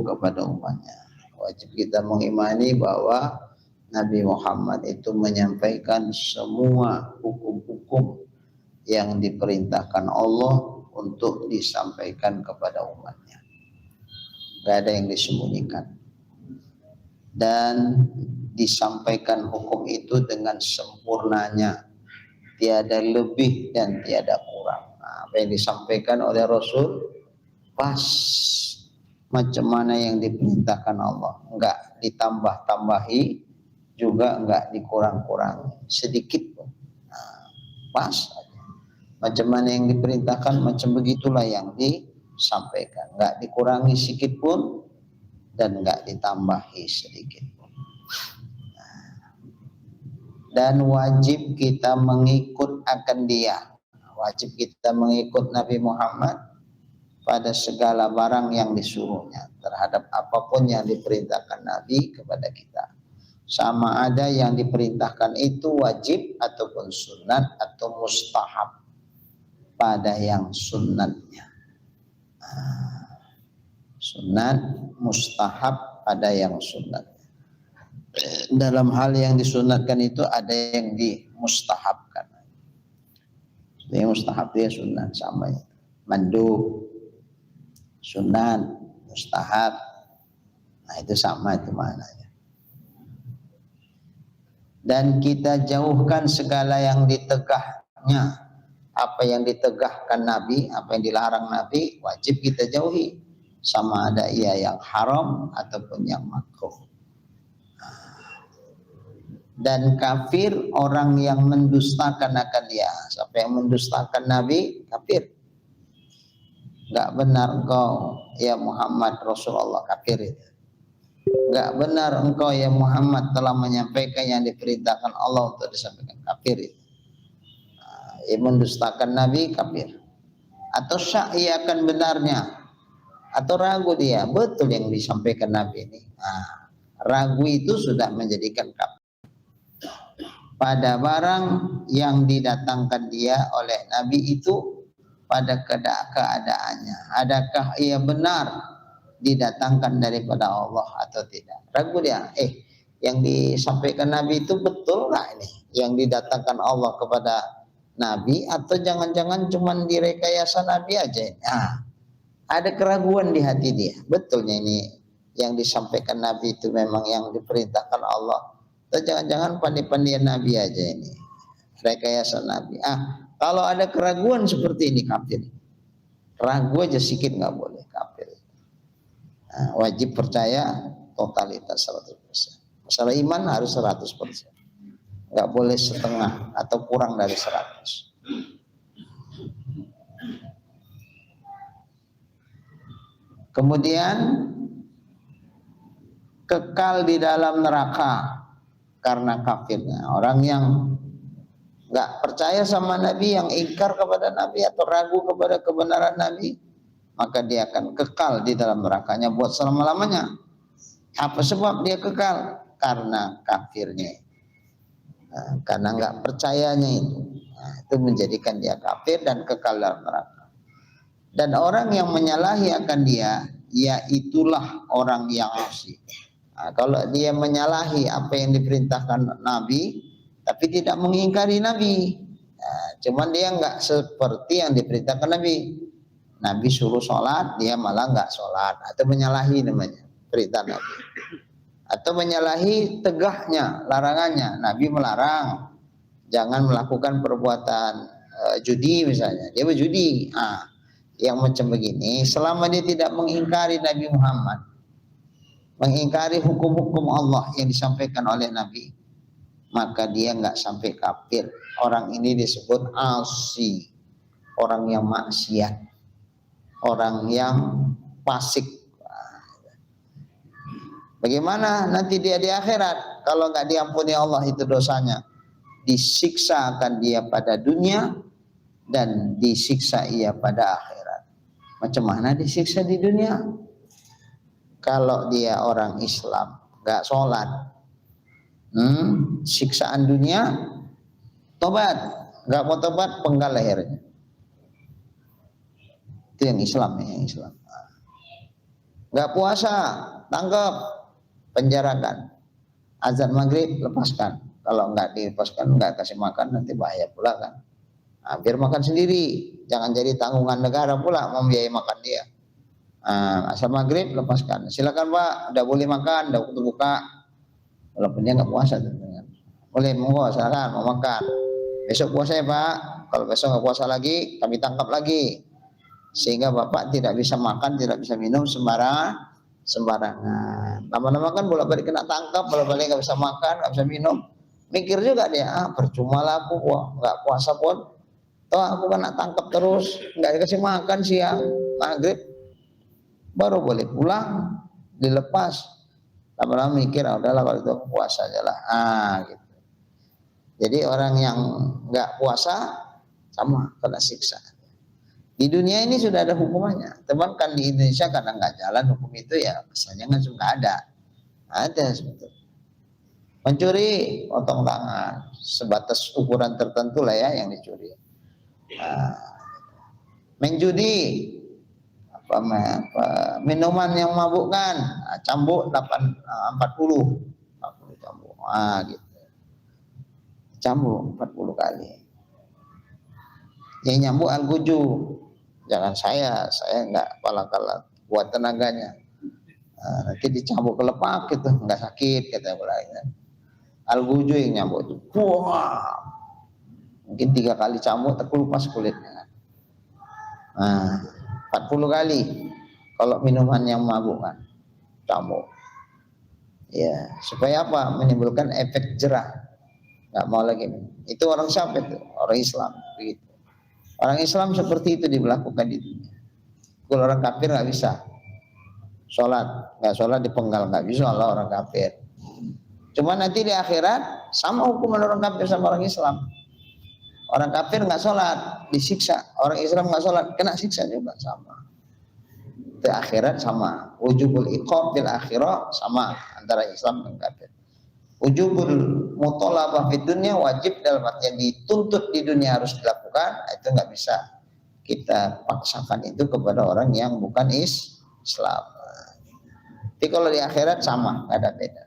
kepada umatnya. Wajib kita mengimani bahwa Nabi Muhammad itu menyampaikan semua hukum-hukum yang diperintahkan Allah untuk disampaikan kepada umatnya. Gak ada yang disembunyikan. Dan disampaikan hukum itu dengan sempurnanya, tiada lebih dan tiada kurang. Nah, apa yang disampaikan oleh Rasul pas macam mana yang diperintahkan Allah, enggak ditambah-tambahi juga enggak dikurang-kurangi sedikit pun. Nah, pas macam mana yang diperintahkan macam begitulah yang disampaikan, enggak dikurangi sedikit pun dan enggak ditambahi sedikit pun. Dan wajib kita mengikut akan dia, wajib kita mengikut Nabi Muhammad pada segala barang yang disuruhnya, terhadap apapun yang diperintahkan Nabi kepada kita. Sama ada yang diperintahkan itu wajib ataupun sunat atau mustahab pada yang sunatnya. Sunat, mustahab pada yang sunat. Dalam hal yang disunatkan itu ada yang dimustahabkan. Yang mustahab dia sunat sama itu. Mandub, sunat, mustahab, nah itu sama itu maknanya. Dan kita jauhkan segala yang ditegahnya, apa yang ditegahkan Nabi, apa yang dilarang Nabi, wajib kita jauhi, sama ada ia yang haram ataupun yang makruh. Dan kafir orang yang mendustakan akan dia. Siapa yang mendustakan Nabi, kafir. Enggak benar engkau ya Muhammad Rasulullah, kafir itu. Enggak benar engkau ya Muhammad telah menyampaikan yang diperintahkan Allah untuk disampaikan, kafir itu. Yang mendustakan Nabi, kafir. Atau syak ia akan benarnya, atau ragu dia betul yang disampaikan Nabi ini. Nah, ragu itu sudah menjadikan kafir pada barang yang didatangkan dia oleh Nabi itu pada keadaannya. Adakah ia benar didatangkan daripada Allah atau tidak? Ragu dia. Yang disampaikan Nabi itu betul nggak ini? Yang didatangkan Allah kepada Nabi atau jangan-jangan cuma direkayasa Nabi aja? Nah, ada keraguan di hati dia. Betulnya ini yang disampaikan Nabi itu memang yang diperintahkan Allah? Atau jangan-jangan pandai-pandaian Nabi aja ini? Rekayasa Nabi. Kalau ada keraguan seperti ini, kafir. Ragu aja sedikit nggak boleh, kafir. Nah, wajib percaya totalitas 100%. Masalah iman harus 100%. Nggak boleh setengah atau kurang dari 100. Kemudian kekal di dalam neraka karena kafirnya. Orang yang nggak percaya sama Nabi, yang ingkar kepada Nabi atau ragu kepada kebenaran Nabi, maka dia akan kekal di dalam nerakanya buat selama-lamanya. Apa sebab dia kekal? Karena kafirnya, karena nggak percayanya itu. Itu menjadikan dia kafir dan kekal dalam neraka. Dan orang yang menyalahi akan dia, ya itulah orang yang asi. Kalau dia menyalahi apa yang diperintahkan Nabi, tapi tidak mengingkari Nabi, cuman dia nggak seperti yang diperintahkan Nabi. Nabi suruh sholat, dia malah nggak sholat, atau menyalahi namanya perintah Nabi. Atau menyalahi tegahnya larangannya. Nabi melarang jangan melakukan perbuatan judi misalnya, dia berjudi. Yang macam begini, selama dia tidak mengingkari Nabi Muhammad, mengingkari hukum-hukum Allah yang disampaikan oleh Nabi, maka dia nggak sampai kafir. Orang ini disebut asi, orang yang maksiat, orang yang fasik. Bagaimana nanti dia di akhirat kalau nggak diampuni Allah itu dosanya? Disiksa akan dia pada dunia dan disiksa ia pada akhirat. Macam mana disiksa di dunia? Kalau dia orang Islam nggak sholat, siksaan dunia, tobat, nggak mau tobat, penggal lehernya. Itu yang Islam, yang Islam. nggak puasa, tangkap, penjarakan. Azan maghrib, lepaskan. Kalau nggak dilepaskan, nggak kasih makan, nanti bahaya pula kan. Nah, biar makan sendiri, jangan jadi tanggungan negara pula membiayai makan dia. Nah, asal maghrib lepaskan. Silakan Pak, udah boleh makan, udah waktu buka. Walaupun dia nggak puasa, boleh monggo silakan mau makan. Besok puasa ya Pak. Kalau besok nggak puasa lagi, kami tangkap lagi. Sehingga Bapak tidak bisa makan, tidak bisa minum sembarangan. Lama-lama kan bolak-balik kena tangkap, bolak-balik nggak bisa makan, nggak bisa minum. Mikir juga dia, percuma lah aku nggak puasa pun. Toh aku kena tangkap terus, nggak dikasih makan siang, maghrib, baru boleh pulang, dilepas. Lama-lama mikir, udahlah kalau itu aku puasa aja lah. Gitu. Jadi orang yang nggak puasa sama kena siksa. Di dunia ini sudah ada hukumannya. Teman kan di Indonesia karena nggak jalan hukum itu ya, misalnya kan sudah ada. Ada sebetulnya. Mencuri, potong tangan, sebatas ukuran tertentu lah ya yang dicuri. Main judi, minuman yang memabukkan, cambuk 40 cambuk, gitu. Cambuk 40 kali. Yang nyambuk al-guju, jangan saya nggak pala-pala kuat tenaganya. Nanti dicambuk kelepak gitu, nggak sakit kata belakangnya. Al-guju yang nyambuk itu, wah, mungkin 3 kali cambuk terkelupas kulitnya. 40 kali kalau minuman yang memabukkan, cambuk. Ya, supaya apa? Menimbulkan efek jerah. Nggak mau lagi. Itu orang siapa itu? Orang Islam. Begitu. Orang Islam seperti itu diberlakukan di dunia. Kalau orang kafir nggak bisa. Nggak sholat dipenggal, nggak bisa Allah orang kafir. Cuma nanti di akhirat sama hukuman orang kafir sama orang Islam. Orang kafir nggak sholat disiksa, orang Islam nggak sholat kena siksa juga sama. Di akhirat sama. Wujubul iqab bil akhirah sama antara Islam dan kafir. Wujubul muthalabah fid dunya wajib dalam artian dituntut di dunia harus dilakukan, itu nggak bisa kita paksakan itu kepada orang yang bukan Islam. Tapi kalau di akhirat sama, nggak ada beda.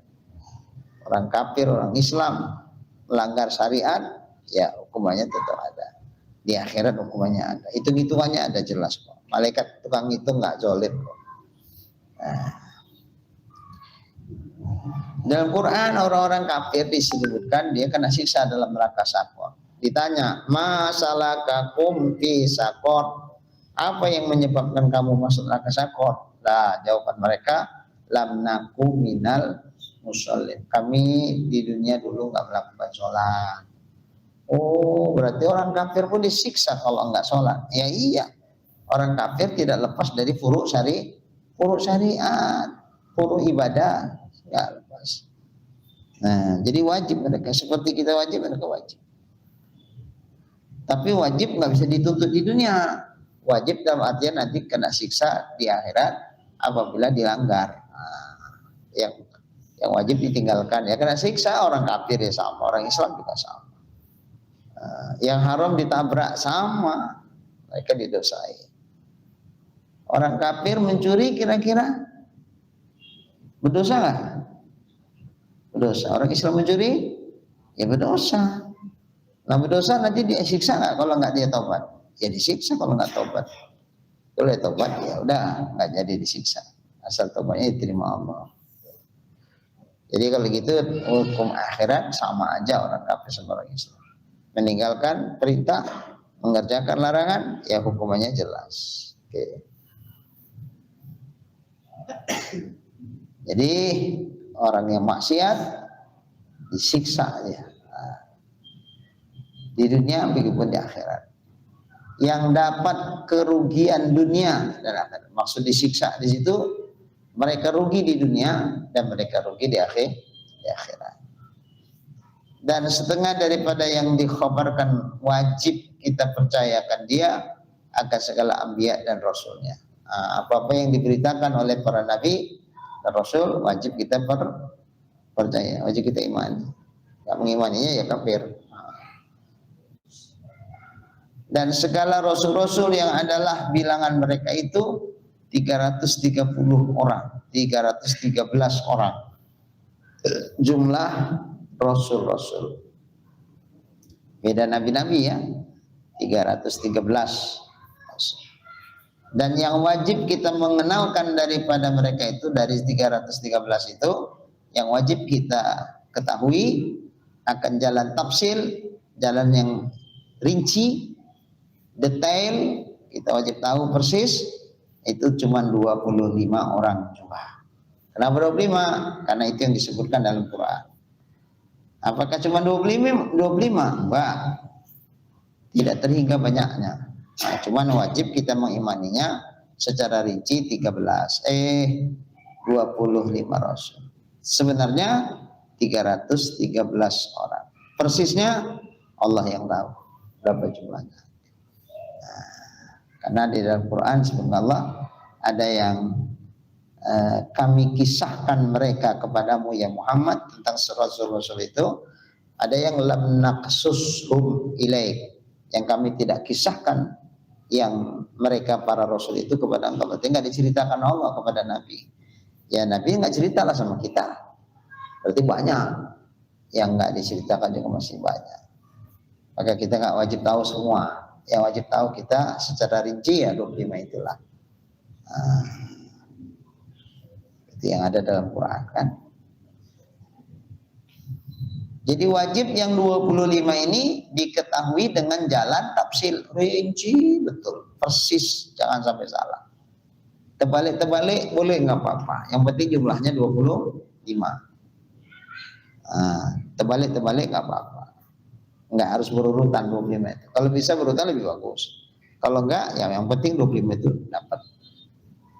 Orang kafir, orang Islam melanggar syariat, ya hukumannya tetap ada. Di akhirat hukumannya ada. Hitung-hitungannya ada jelas kok. Malaikat tukang hitung nggak zolim kok. Dalam Quran orang-orang kafir disebutkan dia kena siksa dalam neraka sakor. Ditanya, masalakakum fi sakor? Apa yang menyebabkan kamu masuk neraka sakor? Nah, jawaban mereka, lam naku minal musallin. Kami di dunia dulu nggak melakukan sholat. Oh, berarti orang kafir pun disiksa kalau nggak sholat. Ya iya, orang kafir tidak lepas dari furu' syariat, furu' ibadah, nggak lepas. Nah, jadi wajib mereka seperti kita wajib, mereka wajib. Tapi wajib nggak bisa dituntut di dunia. Wajib dalam artian nanti kena siksa di akhirat apabila dilanggar. Yang wajib ditinggalkan ya kena siksa, orang kafir ya sama, orang Islam juga sama. Yang haram ditabrak sama, mereka didosai. Orang kafir mencuri kira-kira berdosa nggak? Berdosa. Orang Islam mencuri ya berdosa. Nah berdosa nanti disiksa nggak kalau nggak dia tobat? Ya disiksa kalau nggak tobat. Kalau dia tobat ya udah nggak jadi disiksa. Asal tobatnya diterima Allah. Jadi kalau gitu hukum akhirat sama aja orang kafir sama orang Islam. Meninggalkan perintah, mengerjakan larangan, ya hukumannya jelas. Oke. Jadi orang yang maksiat disiksa ya. Di dunia begitupun di akhirat. Yang dapat kerugian dunia dan akhirat. Maksud disiksa di situ mereka rugi di dunia dan mereka rugi di akhirat. Dan setengah daripada yang dikhabarkan wajib kita percayakan dia akan segala anbiya dan rasulnya. Apa-apa yang diberitakan oleh para nabi dan rasul wajib kita percaya, wajib kita imani. Tidak mengimaninya ya kafir. Dan segala rasul-rasul yang adalah bilangan mereka itu 330 orang, 313 orang jumlah rasul-rasul. Beda nabi-nabi ya, 313. Dan yang wajib kita mengenalkan daripada mereka itu, dari 313 itu, yang wajib kita ketahui akan jalan tafsil, jalan yang rinci, detail, kita wajib tahu persis, itu cuma 25 orang jumlah. Kenapa 25? Karena itu yang disebutkan dalam Quran. Apakah cuma 25? Enggak. Tidak terhingga banyaknya. Nah, cuman wajib kita mengimaninya secara rinci 25 rasul. Sebenarnya 313 orang. Persisnya Allah yang tahu berapa jumlahnya. Karena di dalam Quran sebenarnya Allah ada yang kami kisahkan mereka kepadamu ya Muhammad tentang rasul-rasul itu, ada yang lam naqsushum ilaik, yang kami tidak kisahkan yang mereka para rasul itu kepada engkau. Berarti nggak diceritakan Allah kepada Nabi. Ya Nabi nggak ceritalah sama kita. Berarti banyak yang nggak diceritakan juga masih banyak. Maka kita nggak wajib tahu semua. Yang wajib tahu kita secara rinci ya 25 itulah. Itu yang ada dalam Quran kan. Jadi wajib yang 25 ini diketahui dengan jalan tafsil rinci betul, persis, jangan sampai salah. Terbalik-terbalik boleh nggak apa-apa, yang penting jumlahnya 25. Terbalik-terbalik nggak apa-apa, nggak harus berurutan 25 itu. Kalau bisa berurutan lebih bagus. Kalau enggak, ya yang penting 25 itu dapat.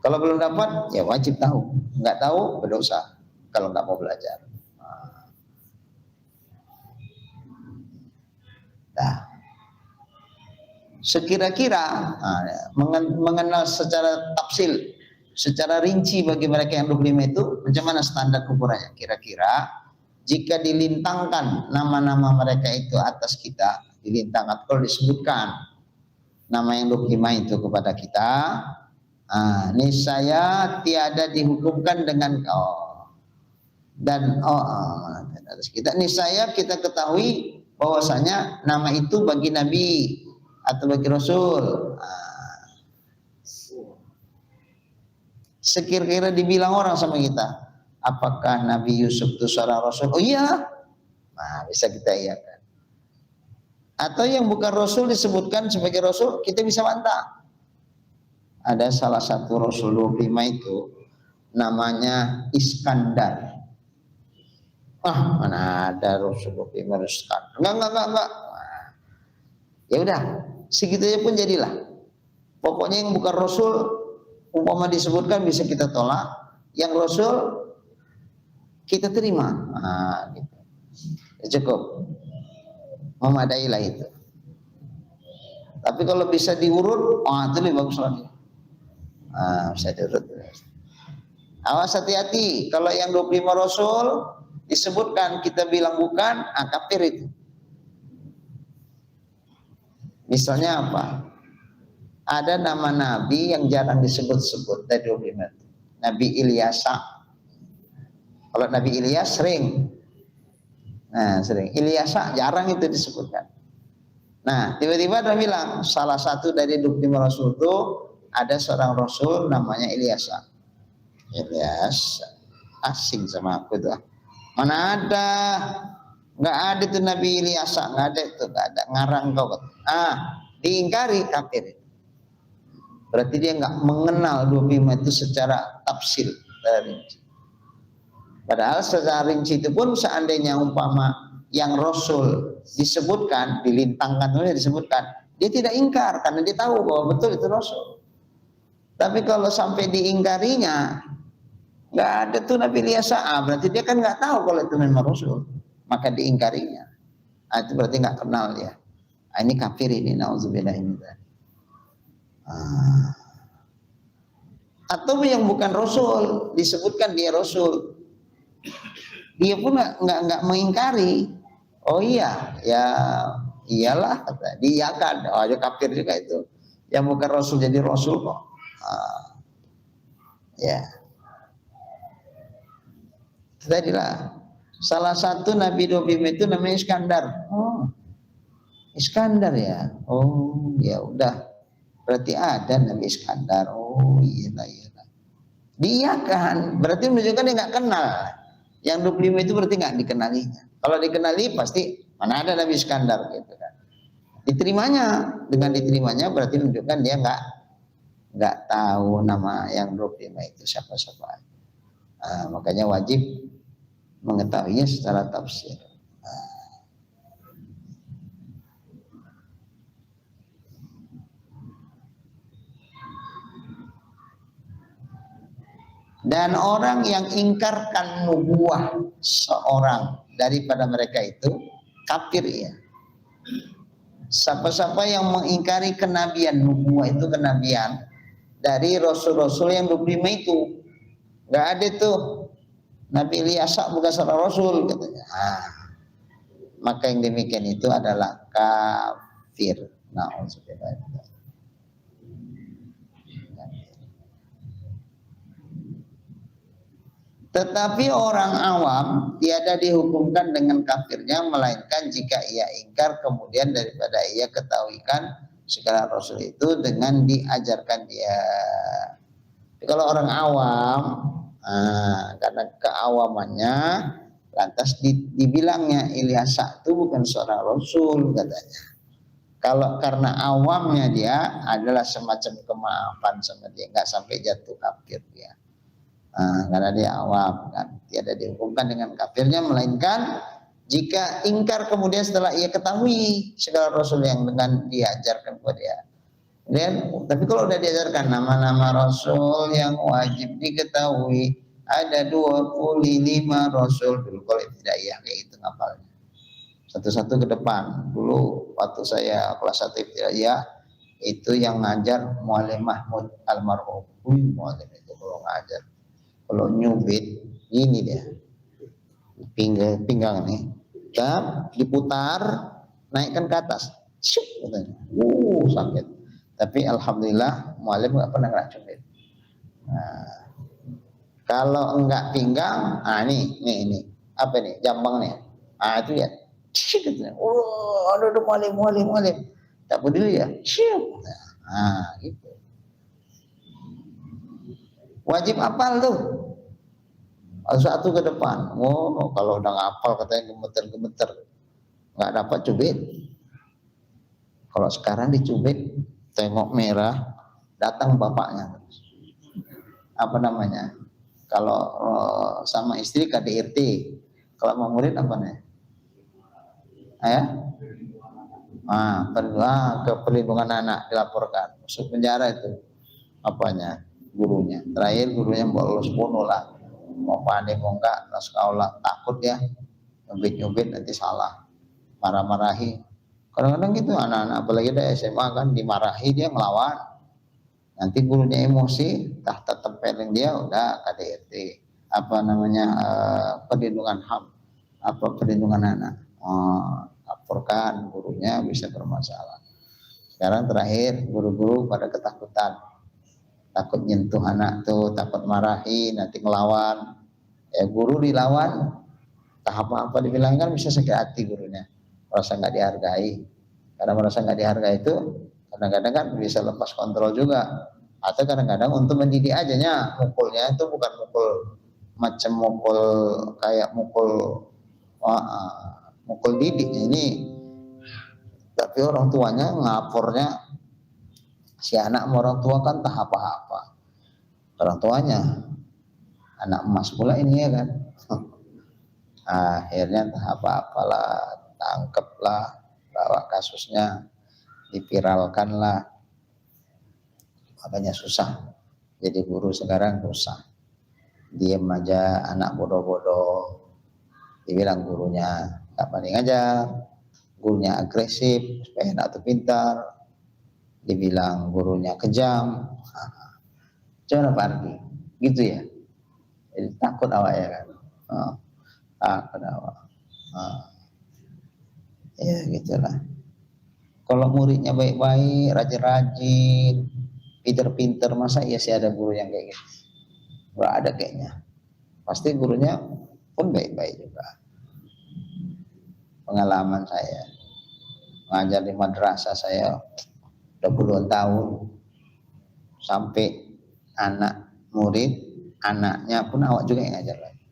Kalau belum dapat, ya wajib tahu. Nggak tahu, berdosa kalau nggak mau belajar. Nah, sekira-kira mengenal secara tafsil, secara rinci bagi mereka yang 25 itu, macam mana standar ukurannya? Kira-kira jika dilintangkan nama-nama mereka itu atas kita, dilintangkan, kalau disebutkan nama yang 25 itu kepada kita, niscaya tiada dihukumkan dengan kau. Dan atas kita, niscaya kita ketahui bahwasanya nama itu bagi Nabi atau bagi Rasul. Sekira-kira dibilang orang sama kita, apakah Nabi Yusuf itu seorang Rasul? Oh iya, nah bisa kita iyakan. Atau yang bukan Rasul disebutkan sebagai Rasul, kita bisa bantah. Ada salah satu Rasul 25 itu namanya Iskandar. Mana ada Rasul 25 Iskandar? Enggak. Ya udah, segitunya pun jadilah. Pokoknya yang bukan Rasul, umpama disebutkan bisa kita tolak. Yang Rasul kita terima. Gitu. Cukup, memadailah itu. Tapi kalau bisa diurut, itu lebih bagus lagi. Bisa diurut. Awas hati-hati, kalau yang 25 Rasul disebutkan kita bilang bukan, kafir itu. Misalnya apa? Ada nama Nabi yang jarang disebut-sebut dari 25. Nabi Ilyasa. Kalau Nabi Ilyas sering. Sering. Ilyasa jarang itu disebutkan. Nah, tiba-tiba dia bilang salah satu dari 25 Rasul itu ada seorang Rasul namanya Ilyasa. Ilyas asing sama aku tuh. Mana ada? Nggak ada tuh Nabi Ilyasa, nggak ada itu, nggak ada, ngarang kau. Diingkari, kafir. Berarti dia nggak mengenal 25 itu secara tafsil rinci. Padahal secara rinci itu pun seandainya umpama yang Rasul disebutkan, dilintangkan oleh disebutkan, dia tidak ingkar karena dia tahu bahwa betul itu Rasul. Tapi kalau sampai diingkarinya, nggak ada tuh Nabi Ilyasa, berarti dia kan nggak tahu kalau itu memang Rasul, maka diingkarinya. Itu berarti nggak kenal dia. Ini kafir ini, nauzubillah ini. Atau yang bukan Rasul disebutkan dia Rasul, dia pun nggak mengingkari. Oh iya, ya iyalah, kata dia kan, dia kafir juga itu. Yang bukan Rasul jadi Rasul kok. Ya, tadilah salah satu Nabi Dobim itu namanya Iskandar. Oh, Iskandar ya. Oh, ya udah. Berarti ada Nabi Iskandar. Oh, iya lah, iya lah. Dia kan berarti menunjukkan dia nggak kenal. Yang 25 itu berarti nggak dikenalinya. Kalau dikenali pasti mana ada Nabi Iskandar gitu kan. Diterimanya, dengan diterimanya berarti menunjukkan dia nggak tahu nama yang 25 itu siapa-siapa. Makanya wajib mengetahuinya secara tafsir. Dan orang yang ingkarkan nubuah seorang daripada mereka itu kafir ya. Siapa-siapa yang mengingkari kenabian, nubuah itu kenabian dari rasul-rasul yang 25 itu, nggak ada tuh Nabi Ilyasa bukan seorang rasul katanya. Maka yang demikian itu adalah kafir. Na'udzubillah. Tetapi orang awam tiada dihukumkan dengan kafirnya, melainkan jika ia ingkar kemudian daripada ia ketahuikan segala rasul itu dengan diajarkan dia. Jadi kalau orang awam, karena keawamannya, lantas dibilangnya Ilyasa itu bukan seorang rasul katanya. Kalau karena awamnya dia adalah semacam kemaafan sama dia, nggak sampai jatuh kafir dia. Karena dia awam kan, tiada dihukumkan dengan kafirnya, melainkan jika ingkar kemudian setelah ia ketahui segala rasul yang dengan diajarkan kepada dia. Dan tapi kalau udah diajarkan nama-nama rasul yang wajib diketahui, ada 25 rasul dulu, kalau tidak ya kayak gitu ngapalnya. Satu-satu ke depan. Dulu waktu saya kelas 1 tidak ya, itu yang ngajar Muallim Mahmud almarhum. Muallim itu kalau ngajar. Kalau nyubit ini dia pinggang nih, diputar, naikkan ke atas, katanya, sakit. Tapi alhamdulillah mualim nggak pernah kena cubit. Kalau enggak pinggang, ini apa nih, jambang nih, itu ya, katanya, aduh mualim, tak peduli ya, gitu. Wajib apal tuh. Satu ke depan. Kalau udah ngapal katanya gemeter-gemeter, nggak dapat cubit. Kalau sekarang dicubit, tengok merah, datang bapaknya. Apa namanya? Kalau sama istri KDRT, kalau sama murid apa nih? Ke perlindungan anak dilaporkan, masuk penjara itu. Apanya? Gurunya. Terakhir gurunya bolos bunuh lah. Mau panik mau enggak, sekolah takut ya, nyubit nanti salah, marah-marahi. Kadang-kadang gitu anak-anak, apalagi ada SMA kan, dimarahi dia ngelawan, nanti gurunya emosi, tetap tempelin dia, udah KDRT, perlindungan HAM, perlindungan anak, laporkan gurunya bisa bermasalah. Sekarang terakhir guru-guru pada ketakutan, takut nyentuh anak tuh, takut marahi, nanti ngelawan. Ya guru dilawan, tahap apa dibilangkan bisa sakit hati gurunya, merasa nggak dihargai. Karena merasa nggak dihargai itu kadang-kadang kan bisa lepas kontrol juga. Atau kadang-kadang untuk mendidik ajanya, mukulnya itu bukan mukul macam mukul kayak mukul didiknya ini, tapi orang tuanya ngapornya si anak sama orang tua kan tak apa-apa, orang tuanya anak emas pula ini ya kan. Akhirnya tak apa-apalah, tangkeplah, bawa kasusnya, dipiralkan lah, makanya susah jadi guru sekarang, susah. Diem aja, anak bodoh-bodoh, dibilang gurunya nggak pandai ngajar, gurunya agresif supaya anak itu pintar, dibilang gurunya kejam, jangan pergi, gitu ya. Jadi takut awak ya kan, takut awak, ya gitulah. Kalau muridnya baik-baik, rajin-rajin, pinter-pinter, masa iya sih ada guru yang kayak gitu? nggak ada kayaknya. Pasti gurunya pun baik-baik juga. Pengalaman saya mengajar di madrasah saya 20 tahun, sampai anak murid, anaknya pun awak juga yang ngajar lagi.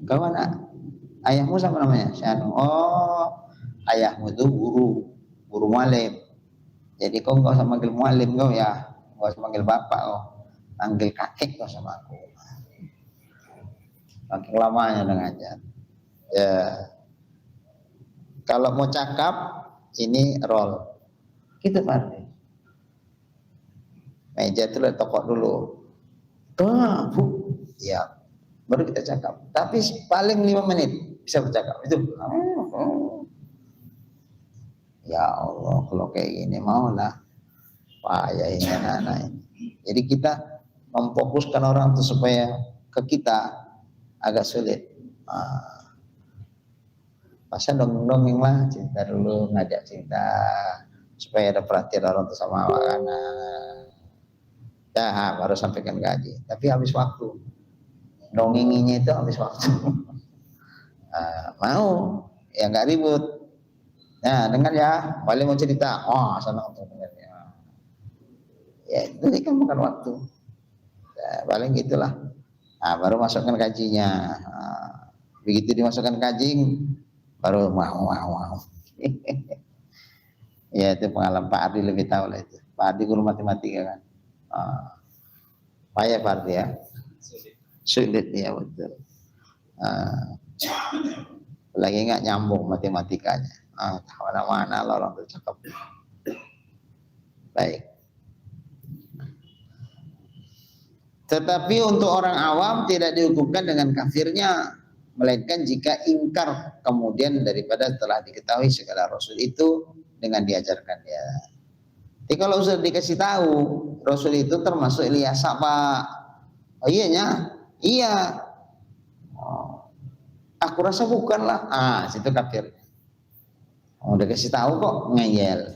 Kau anak ayahmu sama namanya? Oh, ayahmu itu guru mualim. Jadi kau nggak usah manggil mualim kau ya, nggak usah manggil bapak kau, panggil kakek kau sama aku. Makin lamanya udah ngajar. Ya, kalau mau cakap ini roll, gitu Pak. Meja itu tokok dulu. Bu, ya, baru kita cakap. Tapi paling 5 menit bisa bercakap itu. Ya Allah, kalau kayak gini maulah payah ini anak-anak ini. Jadi kita memfokuskan orang itu supaya ke kita agak sulit. Pasal dongeng lah, cinta dulu, ngajak cinta supaya ada perhatian orang itu sama anak. Dah baru sampaikan gaji. Tapi habis waktu. Dongenginya itu habis waktu. Mau ya nggak ribut. Nah, dengar ya, paling mau cerita. Oh, sana untuk dengarnya. Ya, itu kan bukan waktu. Ya, paling gitulah. Nah, baru masukkan gajinya. Begitu dimasukkan gaji, baru wow. Ya, itu pengalaman Pak Ardi lebih tahu lah itu. Pak Ardi guru matematika kan. Payah Pak Ardi ya. Sulit ya betul. Lagi nggak nyambung matematikanya. Mana-mana lah orang tercakap. Baik. Tetapi untuk orang awam tidak dihukumkan dengan kafirnya, melainkan jika ingkar kemudian daripada telah diketahui segala Rasul itu dengan diajarkan dia. Jadi kalau sudah dikasih tahu Rasul itu termasuk Ilyas Pak. Oh iyanya, iya. Oh, aku rasa bukan lah. Situ kafir. Udah kasih tahu kok ngeyel.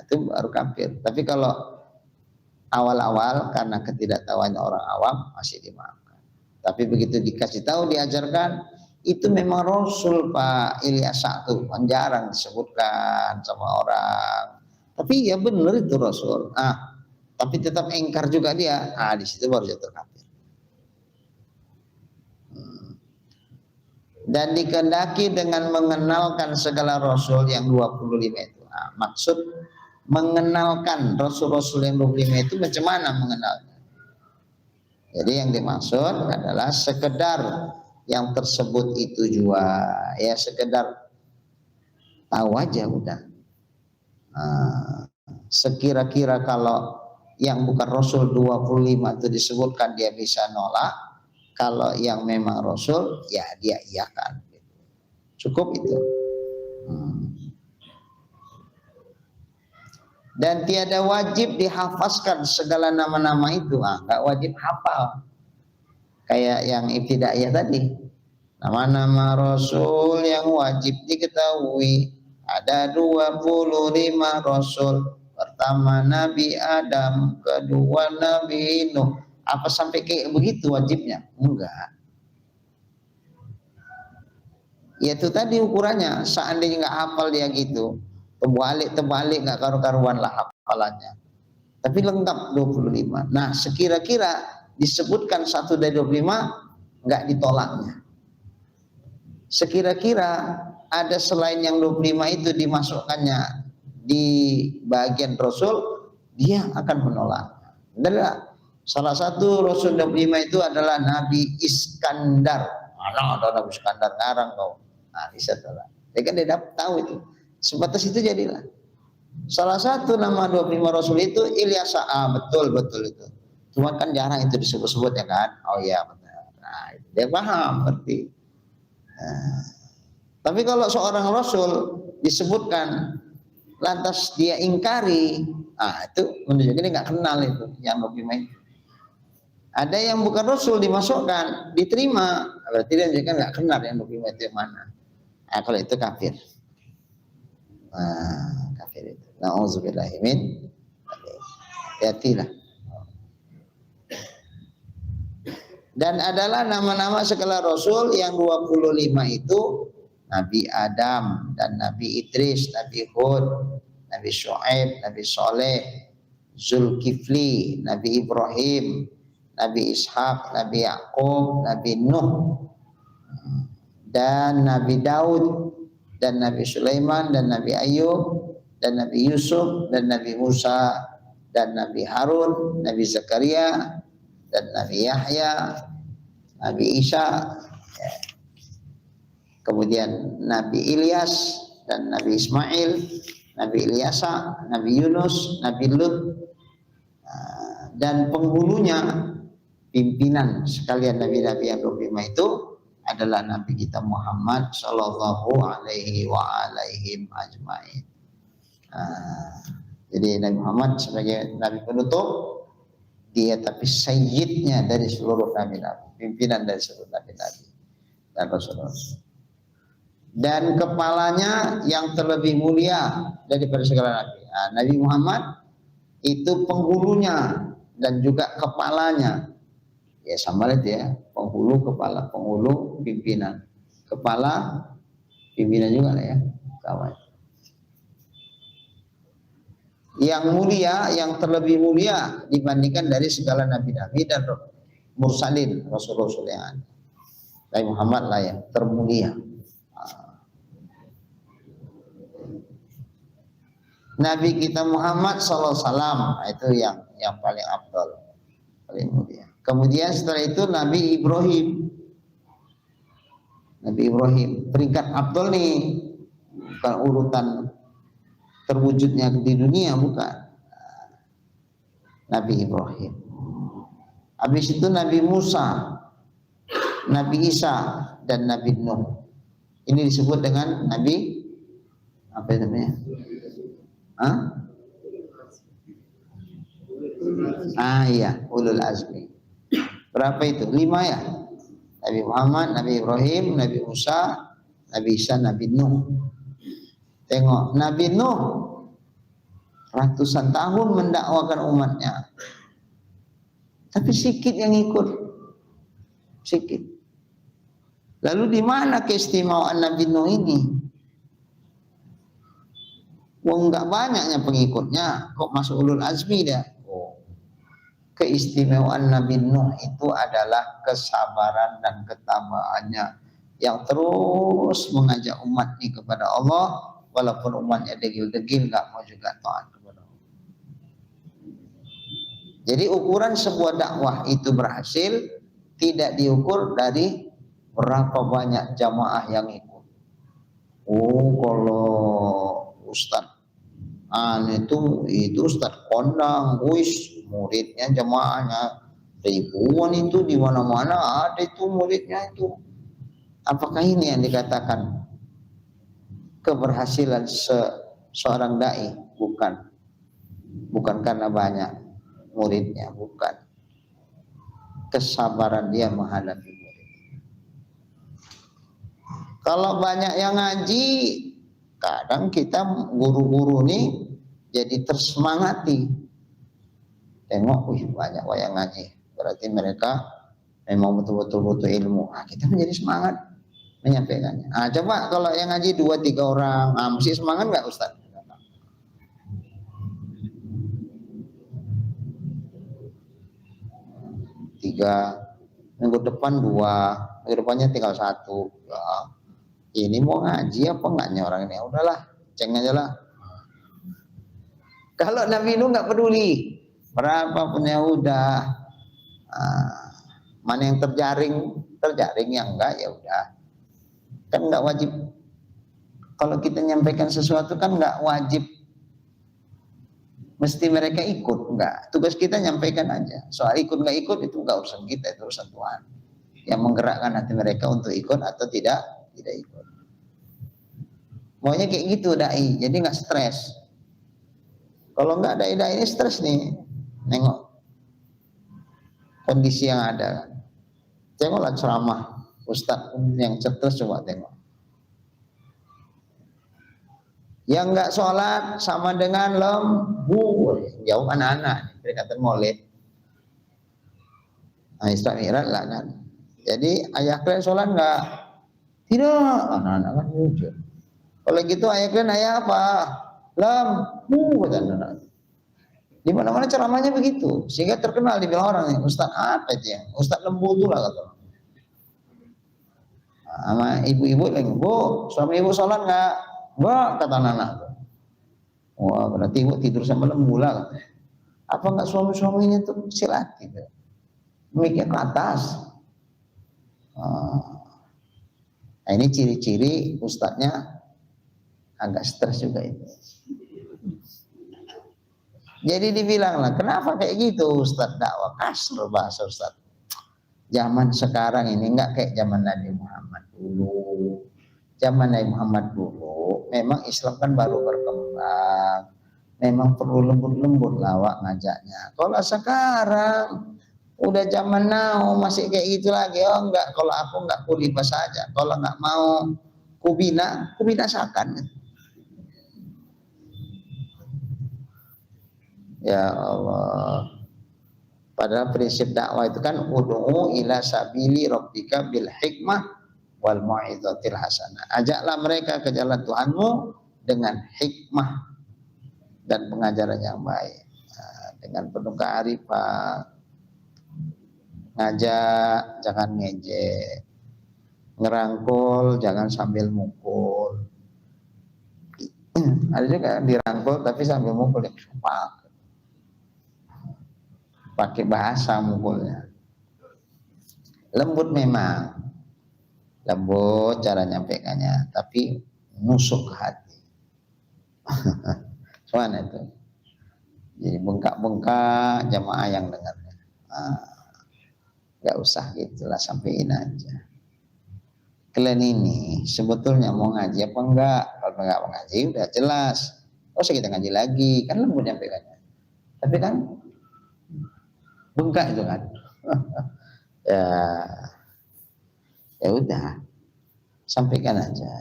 Itu baru kafir. Tapi kalau awal-awal karena ketidaktahuan orang awam masih dimaafkan. Tapi begitu dikasih tahu diajarkan, itu memang Rasul Pak Ilyas itu jarang disebutkan sama orang. Tapi ya benar itu Rasul. Tapi tetap engkar juga dia. Di situ baru jatuh kafir. Dan dikehendaki dengan mengenalkan segala Rasul yang 25 itu. Maksud mengenalkan Rasul-Rasul yang 25 itu macam mana mengenalnya? Jadi yang dimaksud adalah sekedar yang tersebut itu juga ya sekedar tahu aja udah. Sekira-kira kalau yang bukan Rasul 25 itu disebutkan dia bisa nolak. Kalau yang memang Rasul ya dia iyakan. Cukup itu. Dan tiada wajib dihafazkan segala nama-nama itu. Nggak wajib hafal. Kayak yang ibtidaiyah tadi. Nama-nama Rasul yang wajib diketahui. Ada 25 Rasul. Pertama Nabi Adam, kedua Nabi Nuh. Apa sampai kayak begitu wajibnya? Enggak. Ya itu tadi ukurannya. Seandainya nggak hafal dia gitu, terbalik nggak karu-karuan lah hafalannya. Tapi lengkap 25. Nah sekira-kira disebutkan satu dari 25 nggak ditolaknya. Sekira-kira ada selain yang 25 itu dimasukkannya di bagian Rasul, dia akan menolaknya. Adalah salah satu Rasul 25 itu adalah Nabi Iskandar. Ada Nabi Iskandar ngarang kau. Bisa tolak. Dia kan dia dapat tahu itu. Sebatas itu jadilah. Salah satu nama 25 Rasul itu Ilyas. Betul itu. Cuma kan jarang itu disebut-sebut ya kan. Oh iya benar. Dia paham berarti. Tapi kalau seorang Rasul disebutkan lantas dia ingkari, itu menunjukkan dia nggak kenal itu yang 25 itu. Ada yang bukan Rasul dimasukkan, diterima, berarti dia juga nggak kenal yang 25 itu yang mana. Kalau itu kafir. Kafir itu. Nauzubillahi min. Hati-hatilah. Dan adalah nama-nama segala Rasul yang 25 itu Nabi Adam dan Nabi Idris, Nabi Hud, Nabi Syuaib, Nabi Soleh, Zulkifli, Nabi Ibrahim, Nabi Ishak, Nabi Yakub, Nabi Nuh, dan Nabi Daud, dan Nabi Sulaiman, dan Nabi Ayub, dan Nabi Yusuf, dan Nabi Musa, dan Nabi Harun, Nabi Zakaria, dan Nabi Yahya, Nabi Isa, kemudian Nabi Ilyas, dan Nabi Ismail, Nabi Ilyasa, Nabi Yunus, Nabi Lut, dan penghulunya, pimpinan sekalian nabi-nabi yang 25 itu adalah Nabi kita Muhammad Sallallahu Alaihi wa alaihim ajmain. Jadi Nabi Muhammad sebagai Nabi penutup, dia tapi sayyidnya dari seluruh nabi-nabi, pimpinan dari seluruh nabi-nabi dan rasul-rasul. Dan kepalanya yang terlebih mulia daripada segala nabi. Nabi Muhammad itu penghulunya dan juga kepalanya. Ya sama itu ya, penghulu, kepala, penghulu, pimpinan. Kepala, pimpinan juga lah ya, kawan. Yang mulia, yang terlebih mulia dibandingkan dari segala nabi-nabi dan mursalin, rasul-rasul yang ada. Nabi Muhammad lah yang termulia. Nabi kita Muhammad sallallahu alaihi wasallam itu yang paling afdal, paling mulia. Kemudian setelah itu Nabi Ibrahim. Nabi Ibrahim peringkat afdal nih, bukan urutan terwujudnya di dunia, bukan. Nabi Ibrahim. Habis itu Nabi Musa, Nabi Isa, dan Nabi Nuh. Ini disebut dengan Nabi apa namanya? Iya, ulul azmi. Berapa itu? 5 ya. Nabi Muhammad, Nabi Ibrahim, Nabi Musa, Nabi Isa, Nabi Nuh. Tengok, Nabi Nuh ratusan tahun mendakwakan umatnya, tapi sedikit yang ikut, sedikit. Lalu di mana keistimewaan Nabi Nuh ini? Wong enggak banyaknya pengikutnya, kok masuk ulul azmi dia? Keistimewaan Nabi Nuh itu adalah kesabaran dan ketabahannya yang terus mengajak umat ini kepada Allah, walaupun umatnya degil-degil nggak mau juga taat kepada Allah. Jadi ukuran sebuah dakwah itu berhasil tidak diukur dari berapa banyak jamaah yang ikut. Kalau Ustadz itu Ustadz kondang, muridnya jamaahnya ribuan itu di mana-mana ada itu muridnya itu. Apakah ini yang dikatakan keberhasilan seorang dai? Bukan karena banyak muridnya, bukan. Kesabaran dia menghadapi murid. Kalau banyak yang ngaji, kadang kita guru-guru nih jadi tersemangati. Tengok, banyak yang ngaji, berarti mereka memang betul-betul butuh ilmu. Kita menjadi semangat menyampaikannya. Coba kalau yang ngaji 2-3 orang, mesti semangat nggak Ustaz? 3, minggu depan 2, minggu depannya tinggal 1. Ya, ini mau ngaji apa enggaknya orang ini? Udahlah, ceng aja lah. Kalau Nabi Nuh nggak peduli, berapa pun ya udah. Mana yang terjaring yang enggak ya udah. Kan nggak wajib. Kalau kita nyampaikan sesuatu kan nggak wajib mesti mereka ikut, enggak. Tugas kita nyampaikan aja. Soal ikut nggak ikut itu nggak urusan kita, itu urusan Tuhan. Yang menggerakkan hati mereka untuk ikut atau tidak ikut. Maunya kayak gitu dai, jadi nggak stres. Kalau nggak dai ini stres nih, nengok kondisi yang ada. Tengoklah ceramah Ustadz yang cerdas, coba tengok. Yang nggak sholat sama dengan lembu, jauh anak-anak peringatan Maulid. Isra Mi'raj lah kan. Jadi ayah kalian sholat nggak? Tidak. Anak-anak kan jujur. Kalau gitu ayah kalian ayah apa? Lampu, kata anak-anak. Di mana-mana ceramahnya begitu, sehingga terkenal dibilang orang nih, Ustaz apa itu ya? Ustaz lembu itu lah kata. Sama ibu-ibu lagi, Bu, suami ibu sholat nggak? Nggak, kata anak-anak. Wah, berarti ibu tidur sama lembu lah katanya. Apa nggak suami-suaminya tuh silat gitu? Mikir ke atas. Nah, ini ciri-ciri ustadznya agak stres juga itu. Jadi dibilang lah, kenapa kayak gitu Ustadz dakwah kasar bahasa Ustadz. Zaman sekarang ini enggak kayak zaman Nabi Muhammad dulu. Zaman Nabi Muhammad dulu, memang Islam kan baru berkembang. Memang perlu lembut-lembut lawak ngajaknya. Kalau sekarang udah zaman now masih kayak gitu lagi. Oh enggak, kalau aku enggak kulibas saja. Kalau enggak mau kubinasakan. Ya Allah. Padahal prinsip dakwah itu kan ud'u ila sabili rabbika bil hikmah wal mau'izatil hasanah. Ajaklah mereka ke jalan Tuhanmu dengan hikmah dan pengajaran yang baik. Nah, dengan penuh kearifan. Ngajak jangan ngejek. Ngerangkul jangan sambil mukul. Ada juga dirangkul tapi sambil mukul ya. Pakai bahasa mukulnya. Lembut memang. Lembut cara nyampaikannya, tapi nusuk ke hati. Soalnya itu. Jadi bengkak-bengkak jamaah yang dengarnya. Gak usah gitulah, sampein aja. Kalian ini sebetulnya mau ngaji apa enggak? Kalau enggak mau ngaji udah jelas. Oh kita ngaji lagi, kan lembut nyampaikannya. Tapi kan bengkak itu kan. ya udah, sampaikan aja.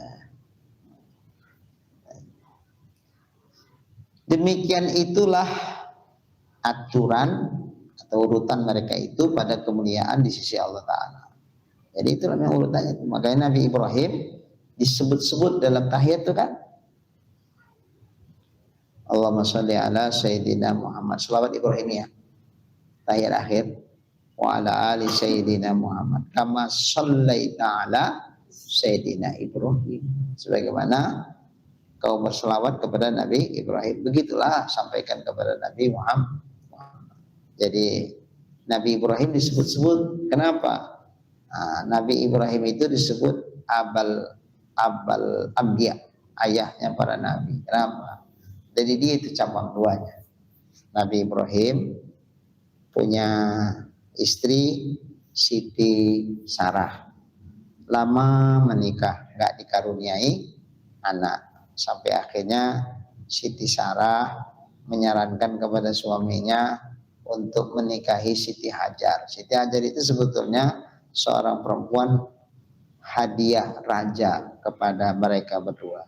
Demikian itulah aturan atau urutan mereka itu pada kemuliaan di sisi Allah Ta'ala. Jadi itulah yang urutannya. Makanya Nabi Ibrahim disebut-sebut dalam tahiyat itu kan, Allahumma sholli ala Sayyidina Muhammad. Selawat Ibrahim ya. Tahiyat akhir. Wa ala ali Sayyidina Muhammad. Kama shallaita ala Sayyidina Ibrahim. Sebagaimana kau berselawat kepada Nabi Ibrahim. Begitulah sampaikan kepada Nabi Muhammad. Jadi Nabi Ibrahim disebut-sebut. Kenapa? Nabi Ibrahim itu disebut abal Ambiya, ayahnya para nabi. Kenapa? Jadi dia itu cabang duanya. Nabi Ibrahim punya istri Siti Sarah. Lama menikah, nggak dikaruniai anak. Sampai akhirnya Siti Sarah menyarankan kepada suaminya untuk menikahi Siti Hajar. Siti Hajar itu sebetulnya seorang perempuan hadiah raja kepada mereka berdua,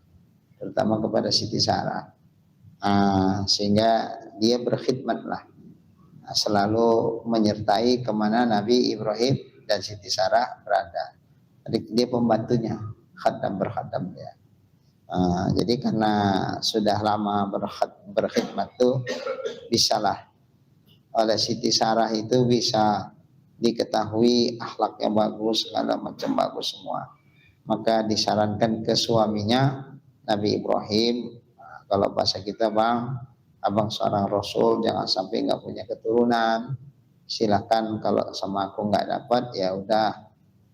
terutama kepada Siti Sarah. Sehingga dia berkhidmatlah, selalu menyertai kemana Nabi Ibrahim dan Siti Sarah berada. Jadi dia pembantunya, berkhadam dia. Jadi karena sudah lama berkhidmat tuh, bisalah oleh Siti Sarah itu bisa diketahui akhlaknya bagus, segala macam bagus semua. Maka disarankan ke suaminya Nabi Ibrahim, kalau bahasa kita bang, abang seorang rasul, jangan sampai nggak punya keturunan. Silakan kalau sama aku nggak dapat, ya udah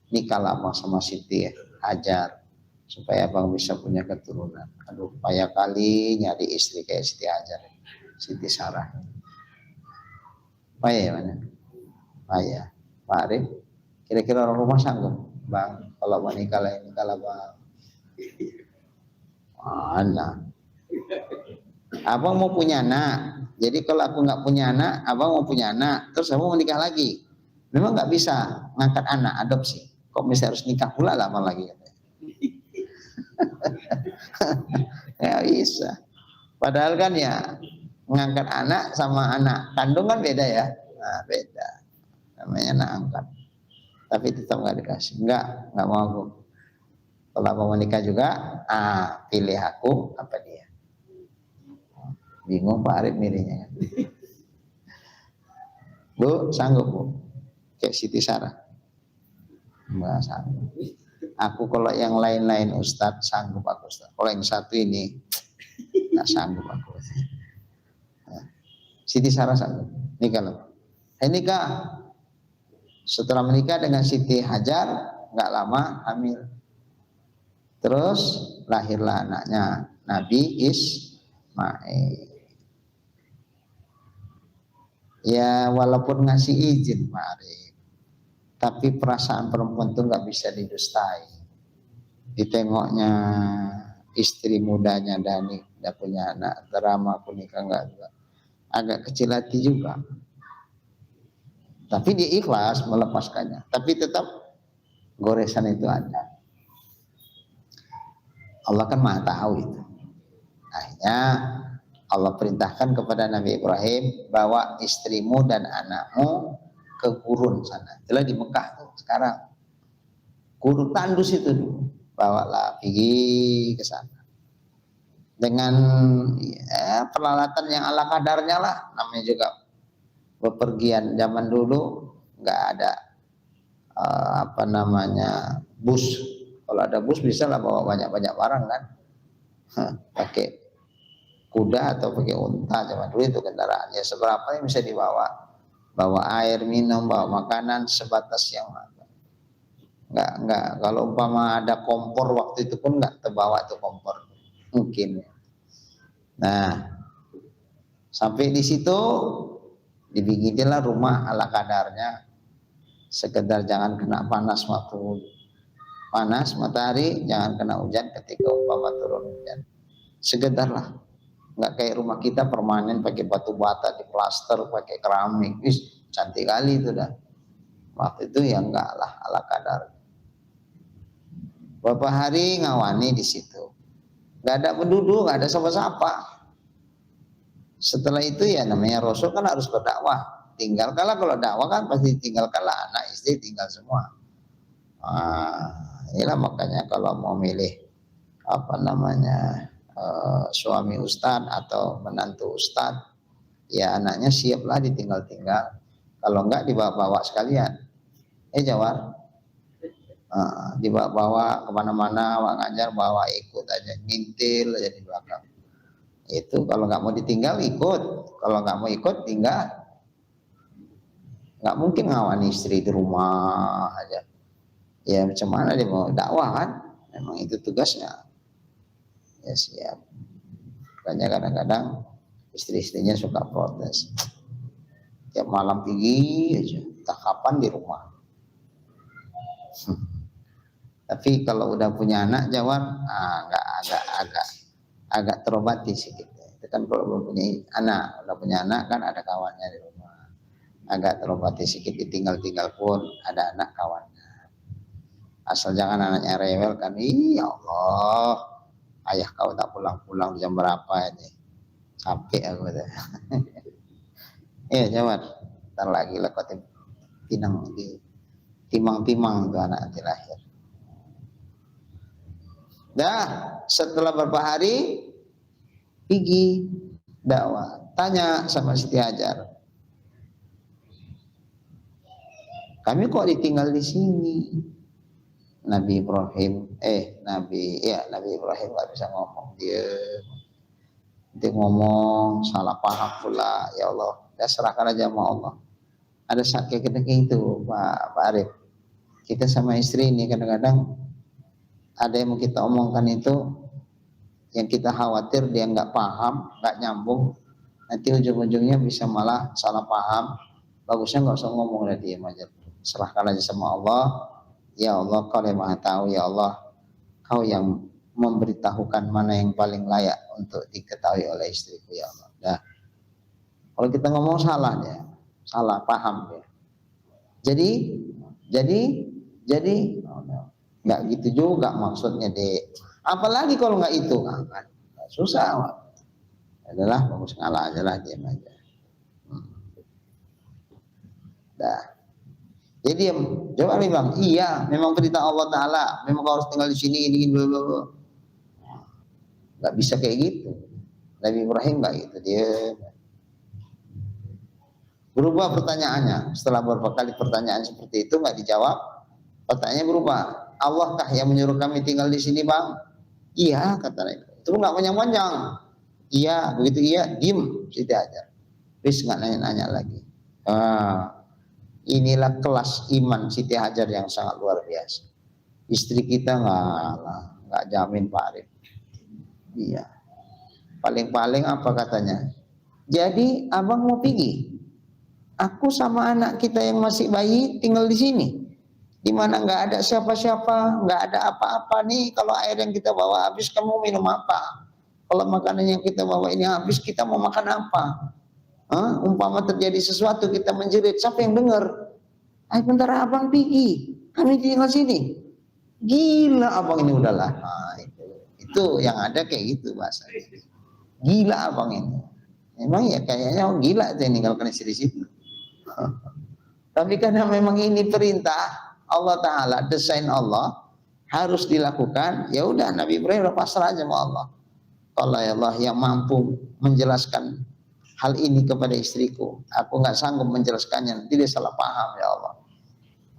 nikahlah abang sama Siti Hajar supaya abang bisa punya keturunan. Aduh, payah kali nyari istri kayak Siti Hajar, Siti Sarah. Payah mana? Payah. Pak Arif, kira-kira orang rumah sanggup, bang, kalau mau nikah lah ini kalau bang. Mana? Abang mau punya anak. Jadi kalau aku nggak punya anak, abang mau punya anak, terus abang mau nikah lagi. Memang nggak bisa ngangkat anak adopsi. Kok bisa harus nikah pula lama lagi? Ya bisa. Padahal kan ya ngangkat anak sama anak kandung kan beda ya. Nah, beda. namanya anak angkat. Tapi tetap nggak dikasih, nggak mau aku. Kalau abang mau nikah juga, pilih aku apa dia? Bingung Pak Arif milihnya. Bu, sanggup Bu? Kayak Siti Sarah? Nggak sanggup. Aku kalau yang lain-lain Ustadz sanggup aku Ustadz. Kalau yang satu ini nggak sanggup aku. Siti Sarah sanggup. Nikah loh. Nikah. Setelah menikah dengan Siti Hajar, nggak lama hamil. Terus lahirlah anaknya Nabi Ismail. Ya walaupun ngasih izin Pak Arif, tapi perasaan perempuan itu nggak bisa didustai. Ditengoknya istri mudanya Dani udah punya anak, drama aku nikah nggak juga, agak kecil hati juga. Tapi dia ikhlas melepaskannya. Tapi tetap goresan itu ada. Allah kan maha tahu itu. Akhirnya Allah perintahkan kepada Nabi Ibrahim, bawa istrimu dan anakmu ke gurun sana. Itulah di Mekah tuh sekarang. Gurun tandus itu dulu. Bawalah pergi ke sana. Dengan peralatan yang ala kadarnya lah. Namanya juga bepergian zaman dulu nggak ada bus. Kalau ada bus bisa lah bawa banyak-banyak barang kan. Pakai kuda atau pakai unta zaman dulu itu kendaraan. Ya seberapa yang bisa dibawa. Bawa air minum, bawa makanan sebatas yang ada. Nggak. Kalau umpama ada kompor waktu itu pun nggak terbawa tuh kompor. Mungkin. Nah, sampai di situ dibikinlah rumah ala kadarnya, sekedar jangan kena panas waktu panas matahari, jangan kena hujan ketika umpama turun hujan, sekedar lah, nggak kayak rumah kita permanen pakai batu bata di plaster, pakai keramik, cantik kali itu dah. Waktu itu ya enggak lah, ala kadar. Beberapa hari ngawani di situ, nggak ada penduduk, nggak ada siapa-siapa. Setelah itu ya namanya Rasul kan harus berdakwah. Tinggal kalau dakwah kan pasti tinggal anak istri tinggal semua. Inilah makanya kalau mau milih suami ustadz atau menantu ustadz, ya anaknya siaplah ditinggal-tinggal. Kalau enggak dibawa-bawa sekalian. Jawar, dibawa kemana-mana, Wak Ngajar bawa ikut aja, ngintil aja di belakang. Itu kalau nggak mau ditinggal ikut, kalau nggak mau ikut tinggal. Nggak mungkin ngawani istri di rumah aja. Ya macam mana dia mau dakwah kan? Memang itu tugasnya. Ya siap. Makanya kadang-kadang istri-istrinya suka protes. Tiap malam pergi aja, tak kapan di rumah. Tapi kalau udah punya anak Jawar, agak terobati sedikit. Itu kan kalau belum punya anak, udah punya anak kan ada kawannya di rumah. Agak terobati sedikit, ditinggal-tinggal pun ada anak kawannya. Asal jangan anaknya rewel kan, ya Allah, ayah kau tak pulang-pulang jam berapa ini? Capek aku deh. Iya Jawar, ntar lagi lah kau timang-timang tuh anak nanti lahir. Dah setelah beberapa hari pergi dakwah, tanya sama Siti Hajar, kami kok ditinggal di sini? Nabi Ibrahim nggak bisa ngomong, dia ngomong salah paham pula. Ya Allah, ya serahkan aja sama Allah. Ada sakit itu Pak Arif, kita sama istri ini kadang-kadang ada yang mau kita omongkan itu yang kita khawatir dia nggak paham, nggak nyambung, nanti ujung-ujungnya bisa malah salah paham. Bagusnya nggak usah ngomong, lah diam aja, serahkan aja sama Allah. Ya Allah, kau yang maha tahu. Ya Allah, kau yang memberitahukan mana yang paling layak untuk diketahui oleh istriku. Ya Allah. Nah, kalau kita ngomong salah dia, salah paham dia. Jadi nggak gitu juga maksudnya deh. Apalagi kalau nggak itu kan susah. Adalah bagus ngalah aja lah, diam aja. Dah. Dia diam. Coba dia bilang, iya, memang perintah Allah Taala, memang kau harus tinggal di sini, ini, bla bla bla. Nggak bisa kayak gitu. Nabi Ibrahim nggak gitu, dia berubah pertanyaannya. Setelah beberapa kali pertanyaan seperti itu nggak dijawab, pertanyaannya berubah. Allahkah yang menyuruh kami tinggal di sini, Bang? Iya, kata Nabi. Itu nggak panjang-panjang. Iya, begitu iya, diem, Siti Hajar. Terus nggak nanya-nanya lagi. Inilah kelas iman Siti Hajar yang sangat luar biasa. Istri kita nggak jamin Pak Arif. Iya. Paling-paling apa katanya? Jadi abang mau pergi? Aku sama anak kita yang masih bayi tinggal di sini, di mana nggak ada siapa-siapa, nggak ada apa-apa nih. Kalau air yang kita bawa habis, kamu minum apa? Kalau makanan yang kita bawa ini habis, kita mau makan apa? Umpama terjadi sesuatu kita menjerit, siapa yang dengar? Ayo bentar abang pergi, kami tinggal sini. Gila abang ini udahlah. Itu yang ada kayak gitu bahasa. Gila abang ini. Memang ya kayaknya gila itu yang ninggalkan istri di situ. Tapi karena memang ini perintah Allah Ta'ala, desain Allah, harus dilakukan, ya udah Nabi Ibrahim udah pasrah aja sama Allah. Kalau ya Allah yang mampu menjelaskan hal ini kepada istriku, aku nggak sanggup menjelaskannya, nanti dia salah paham ya Allah.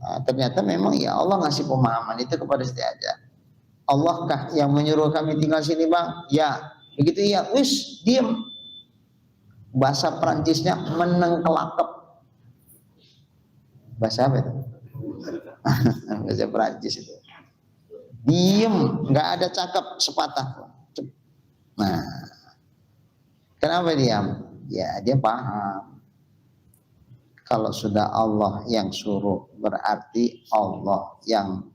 Nah, ternyata memang ya Allah ngasih pemahaman itu kepada Siti Hajar. Allahkah yang menyuruh kami tinggal sini, Bang? Ya. Begitu ya, wis, diam. Bahasa Perancisnya menengkelakep. Bahasa apa itu? Bahasa Perancis itu. Diem, nggak ada cakap sepatah. Nah, kenapa diam? Ya dia paham. Kalau sudah Allah yang suruh, berarti Allah yang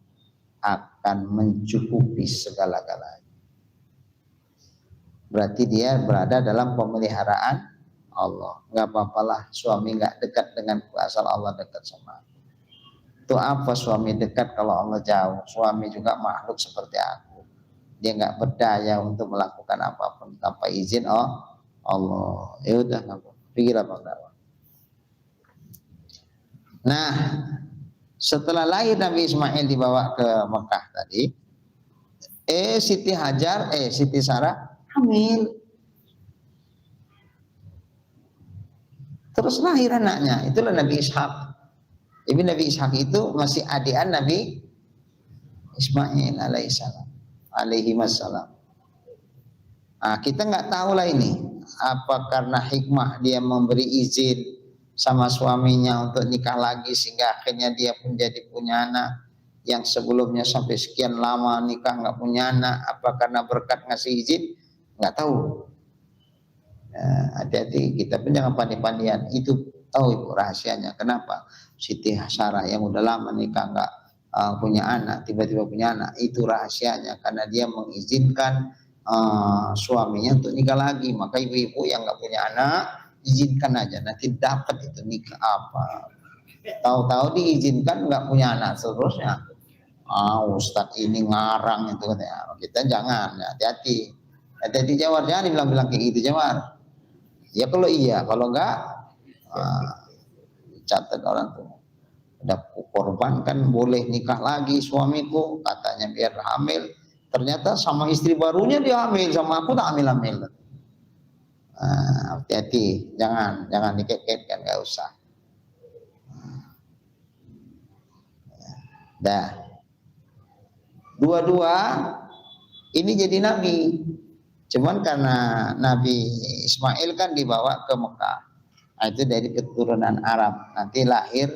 akan mencukupi segala-galanya. Berarti dia berada dalam pemeliharaan Allah. Nggak apa-apalah suami nggak dekat denganku, asal Allah dekat sama aku. Itu apa suami dekat kalau Allah jauh? Suami juga makhluk seperti aku. Dia nggak berdaya untuk melakukan apapun tanpa izin Allah. Ya udah, pergilah Bang Dakwah. Nah, setelah lahir Nabi Ismail dibawa ke Mekah tadi, Siti Sarah hamil. Terus lahir anaknya, itulah Nabi Ishak. Ibu Nabi Ishak itu masih adian Nabi Ismail alaihi wassalam. Nah, kita nggak tahu lah ini apa karena hikmah dia memberi izin sama suaminya untuk nikah lagi sehingga akhirnya dia pun jadi punya anak yang sebelumnya sampai sekian lama nikah nggak punya anak, apa karena berkat ngasih izin, nggak tahu. Hati-hati, kita pun jangan pandai-pandian. Itu tahu ibu rahasianya. Kenapa Siti Sarah yang udah lama nikah nggak punya anak tiba-tiba punya anak? Itu rahasianya karena dia mengizinkan suaminya untuk nikah lagi. Maka ibu-ibu yang nggak punya anak izinkan aja, nanti dapat itu nikah apa. Tahu-tahu diizinkan nggak punya anak seterusnya. Ustadz ini ngarang itu katanya. Kita jangan, hati-hati. Hati-hati Jawar, jangan dibilang-bilang kayak gitu Jawar. Ya kalau iya, kalau enggak catat orang tuh. Udah korbankan boleh nikah lagi suamiku, katanya biar hamil. Ternyata sama istri barunya dia hamil, sama aku tak hamil-hamil. Hati-hati, jangan dikait-kaitkan, nggak usah. Dah. Dua-dua ini jadi nabi. Cuman karena Nabi Ismail kan dibawa ke Mekah, itu dari keturunan Arab, nanti lahir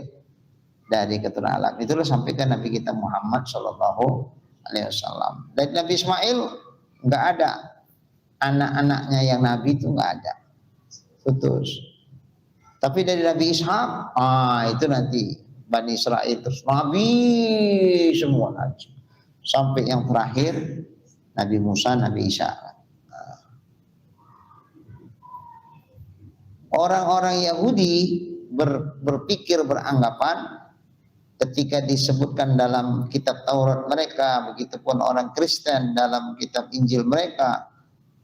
dari keturunan Arab. Itulah sampaikan Nabi kita Muhammad Shallallahu Alaihi Wasallam. Dan Nabi Ismail nggak ada anak-anaknya yang Nabi itu nggak ada, putus. Tapi dari Nabi Ishak, itu nanti Bani Israel terus Nabi semua lagi, sampai yang terakhir Nabi Musa, Nabi Isa. Orang-orang Yahudi berpikir, beranggapan ketika disebutkan dalam kitab Taurat mereka, begitupun orang Kristen dalam kitab Injil mereka,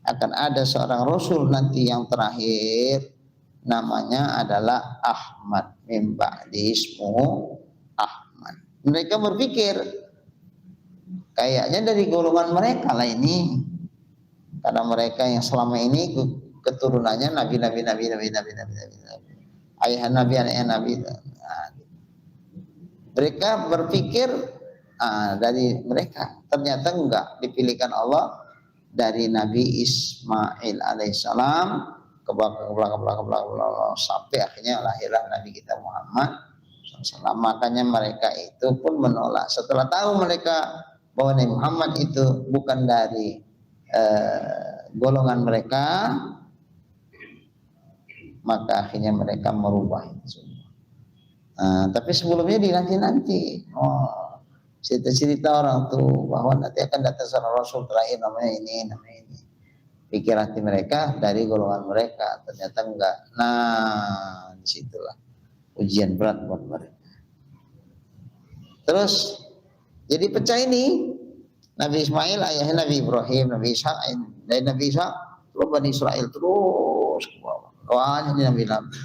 akan ada seorang Rasul nanti yang terakhir, namanya adalah Ahmad min ba'di ismuhu Ahmad. Mereka berpikir kayaknya dari golongan mereka lah ini, karena mereka yang selama ini keturunannya nabi, ayah nabi, anak nabi. Nah, mereka berpikir dari mereka, ternyata enggak, dipilihkan Allah dari Nabi Ismail alaihissalam ke belakang sampai akhirnya lahirlah Nabi kita Muhammad SAW. Makanya mereka itu pun menolak setelah tahu mereka bahwa Nabi Muhammad itu bukan dari golongan mereka, maka akhirnya mereka merubah itu semua. Tapi sebelumnya dinanti-nanti. Cerita-cerita orang tuh bahwa nanti akan datang seorang Rasul terakhir namanya ini. Pikir hati mereka dari golongan mereka, ternyata enggak. Nah, disitulah ujian berat buat mereka. Terus jadi pecah ini. Nabi Ismail ayahnya Nabi Ibrahim, Nabi Ishak, dari Nabi Ishak terus Bani Israel terus ke bawah. Doanya Nabi Nabi.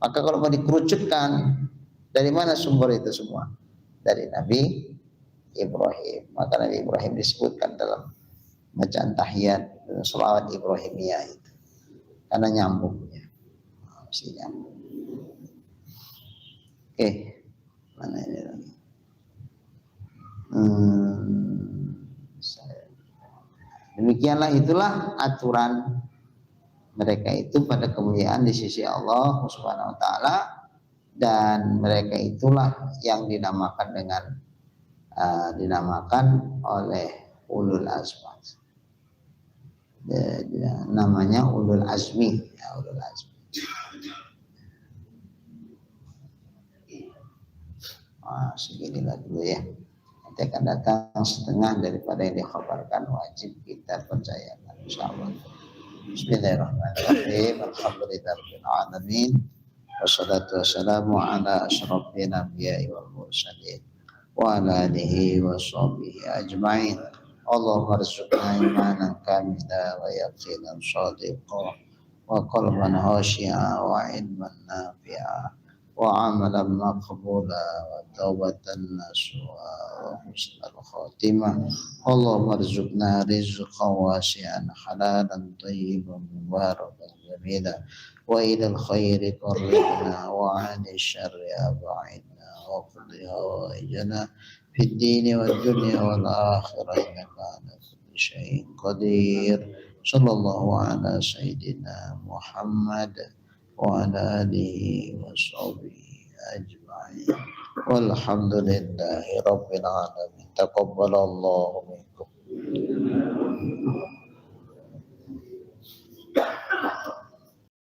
Maka kalau mau dikerucutkan, dari mana sumber itu semua? Dari Nabi Ibrahim. Maka Nabi Ibrahim disebutkan dalam bacaan tahiyat sholawat Ibrahimiyah itu, karena nyambungnya, masih nyambung. Oke, mana ini lagi? Demikianlah itulah aturan mereka itu pada kemuliaan di sisi Allah Subhanahu wa taala, dan mereka itulah yang dinamakan dengan dinamakan oleh ulul azmi. Namanya ulul azmi, ya, ulul azmi. Seginilah dulu ya. Nanti akan datang setengah daripada yang dikhabarkan, wajib kita percayakan insyaallah. Bismillahirrahmanirrahim. Alhamdulillahirabbil alamin. Wassalatu wassalamu ala asyrofil anbiya'i wal mursalin wa ala alihi wa sahbihi ajma'in. Allahumma rzuqna imanan kamila wa yaqinan shadiqa wa qalban khashi'a wa ilman nafi'a wa amalan maqbula wa taubatan nasuha wa husnal khatimah. Allahumma rzuqna rizqan wasi'an halalan tayyiban mubarakan jamila wa ilal khairi qarribna wa 'anil syarri ab'idna wa qdi hawaijana fid dini wad dunya wal akhirah innaka ala kulli syai'in qadir. Sallallahu ala sayyidina Muhammad wa ala alihi wa sahbihi ajma'in. Walhamdulillahi rabbil alamin. Taqabbalallahu minkum.